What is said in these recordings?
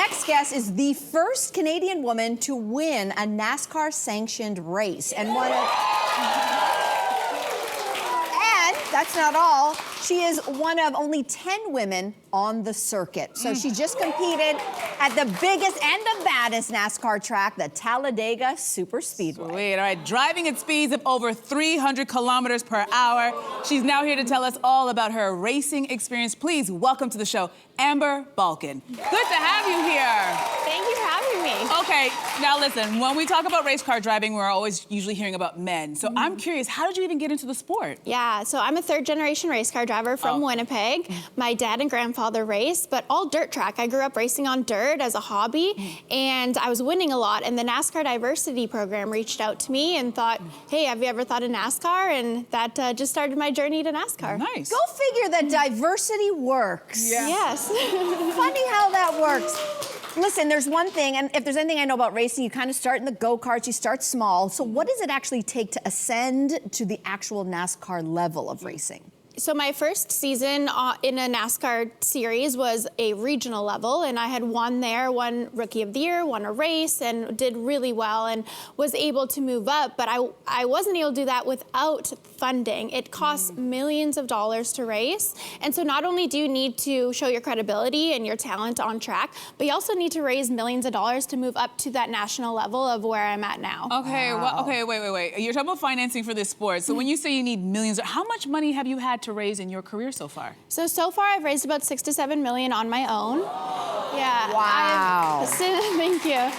next guest is the first Canadian woman to win a NASCAR sanctioned race. And that's not all. She is one of only 10 women on the circuit. So she just competed at the biggest and the baddest NASCAR track, the Talladega Super Speedway. Sweet, all right, driving at speeds of over 300 kilometers per hour. She's now here to tell us all about her racing experience. Please welcome to the show, Amber Balcaen. Good to have you here. Thank you for having me. Okay, now listen, when we talk about race car driving, we're always usually hearing about men. So I'm curious, how did you even get into the sport? Yeah, so I'm a third-generation race car driver from Winnipeg. My dad and grandfather raced, but all dirt track. I grew up racing on dirt as a hobby, and I was winning a lot, and the NASCAR Diversity Program reached out to me and thought, hey, have you ever thought of NASCAR? And that just started my journey to NASCAR. Nice. Go figure that diversity works. Yeah. Yes. Funny how that works. Listen, there's one thing, and if there's anything I know about racing, you kind of start in the go-karts, you start small. So what does it actually take to ascend to the actual NASCAR level of racing? So my first season in a NASCAR series was a regional level, and I had won there, won Rookie of the Year, won a race, and did really well and was able to move up. But I wasn't able to do that without funding. It costs millions of dollars to race. And so not only do you need to show your credibility and your talent on track, but you also need to raise millions of dollars to move up to that national level of where I'm at now. Okay, well, okay, wait. You're talking about financing for this sport. So when you say you need millions, how much money have you had to raise in your career so far? So far I've raised about 6 to 7 million on my own. Yeah. Wow. Thank you.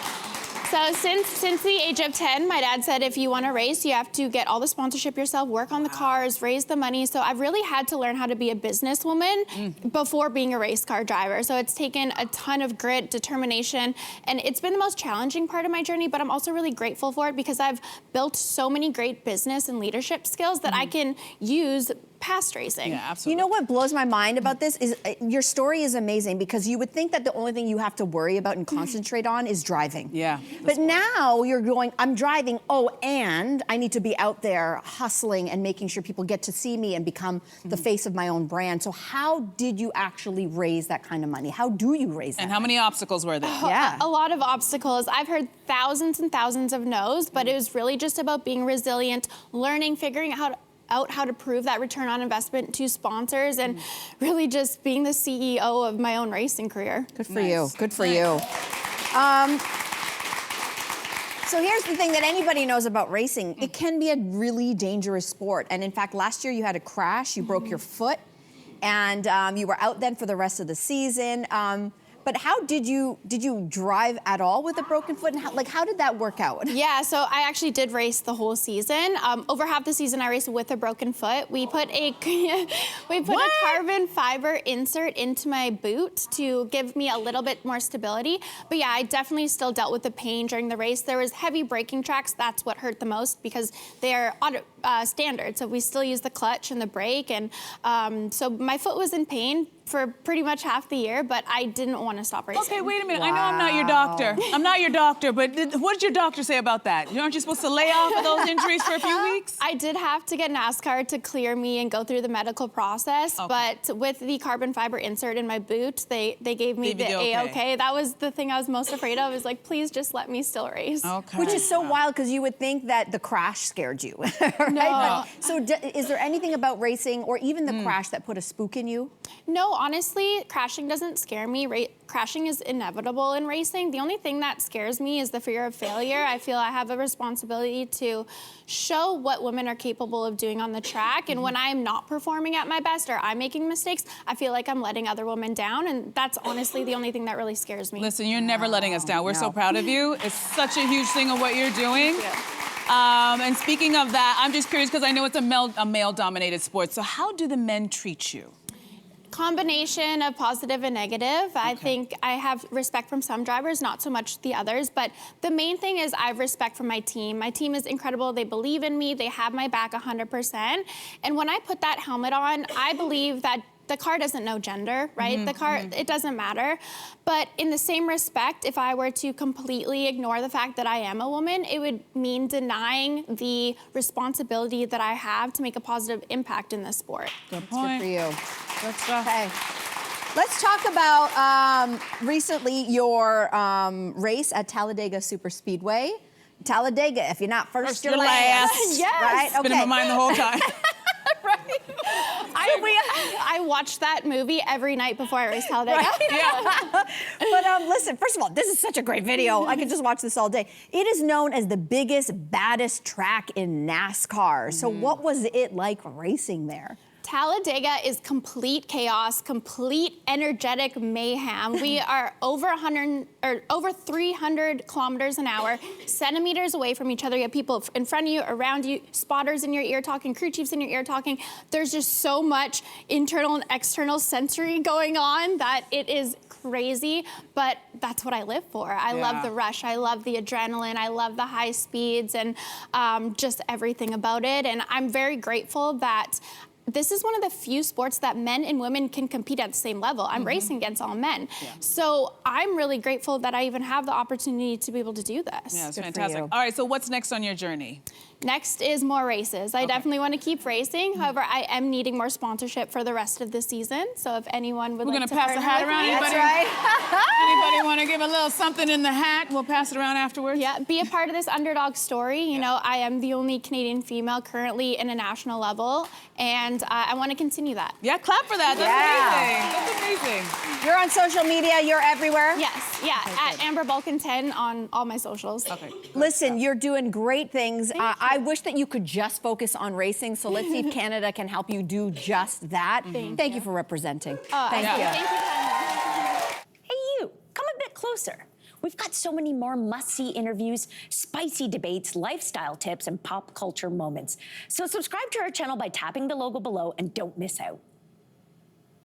So since the age of 10, my dad said if you want to race, you have to get all the sponsorship yourself, work on the cars, raise the money. So I've really had to learn how to be a businesswoman before being a race car driver. So it's taken a ton of grit, determination, and it's been the most challenging part of my journey, but I'm also really grateful for it because I've built so many great business and leadership skills that I can use past racing. Yeah, absolutely. You know what blows my mind about this is your story is amazing because you would think that the only thing you have to worry about and concentrate on is driving. Yeah. But now you're going, I'm driving, and I need to be out there hustling and making sure people get to see me and become the face of my own brand. So how did you actually raise that kind of money? How do you raise that? And how many obstacles were there? Yeah. A lot of obstacles. I've heard thousands and thousands of no's, but it was really just about being resilient, learning, figuring out how to prove that return on investment to sponsors, and really just being the CEO of my own racing career. Good for you. Good for you. So here's the thing that anybody knows about racing. It can be a really dangerous sport. And in fact, last year you had a crash, you broke your foot, and you were out then for the rest of the season. But how did you drive at all with a broken foot? And how did that work out? Yeah, so I actually did race the whole season. Over half the season I raced with a broken foot. We put a carbon fiber insert into my boot to give me a little bit more stability. But yeah, I definitely still dealt with the pain during the race. There was heavy braking tracks. That's what hurt the most because they are standard. So we still use the clutch and the brake. And so my foot was in pain for pretty much half the year, but I didn't want to stop racing. Okay, wait a minute. Wow. I know I'm not your doctor. I'm not your doctor, but what did your doctor say about that? Aren't you supposed to lay off of those injuries for a few weeks? I did have to get NASCAR to clear me and go through the medical process, but with the carbon fiber insert in my boot, they gave me the A-OK. That was the thing I was most afraid of, is like, please just let me still race. Okay. Which is so wild, because you would think that the crash scared you, right? No. So is there anything about racing, or even the crash, that put a spook in you? No, honestly, crashing doesn't scare me. Crashing is inevitable in racing. The only thing that scares me is the fear of failure. I feel I have a responsibility to show what women are capable of doing on the track. And when I'm not performing at my best or I'm making mistakes, I feel like I'm letting other women down. And that's honestly the only thing that really scares me. Listen, you're never letting us down. We're so proud of you. It's such a huge thing of what you're doing. And speaking of that, I'm just curious because I know it's a male-dominated sport. So how do the men treat you? Combination of positive and negative. I think I have respect from some drivers, not so much the others, but the main thing is I have respect from my team. My team is incredible. They believe in me. They have my back 100%. And when I put that helmet on, I believe that the car doesn't know gender, right? The car, it doesn't matter. But in the same respect, if I were to completely ignore the fact that I am a woman, it would mean denying the responsibility that I have to make a positive impact in this sport. Good point. Good for you. Good stuff. Okay. Let's talk about recently your race at Talladega Superspeedway. Talladega, if you're not first, you're last. Yes. Right? It's been in my mind the whole time. I watch that movie every night before I race Talladega. But listen, first of all, this is such a great video. I could just watch this all day. It is known as the biggest, baddest track in NASCAR. So what was it like racing there? Talladega is complete chaos, complete energetic mayhem. We are over 300 kilometers an hour, centimeters away from each other. You have people in front of you, around you, spotters in your ear talking, crew chiefs in your ear talking. There's just so much internal and external sensory going on that it is crazy, but that's what I live for. I love the rush. I love the adrenaline. I love the high speeds and just everything about it. And I'm very grateful that this is one of the few sports that men and women can compete at the same level. I'm racing against all men. Yeah. So I'm really grateful that I even have the opportunity to be able to do this. Yeah, it's Good fantastic. All right, so what's next on your journey? Next is more races. I definitely want to keep racing. However, I am needing more sponsorship for the rest of the season. So if anyone would like to pass the hat around. That's right. Anybody want to give a little something in the hat? We'll pass it around afterwards. Yeah, be a part of this underdog story. You know, I am the only Canadian female currently in a national level, and I want to continue that. Yeah, clap for that. That's amazing. That's amazing. You're on social media. You're everywhere. Yes, yeah, at Amber Balcaen 10 on all my socials. Okay. Listen, you're doing great things. I wish that you could just focus on racing, so let's see if Canada can help you do just that. Thank you for representing. Thank you. Thank you, Tanya. Hey, you, come a bit closer. We've got so many more must-see interviews, spicy debates, lifestyle tips, and pop culture moments. So subscribe to our channel by tapping the logo below and don't miss out.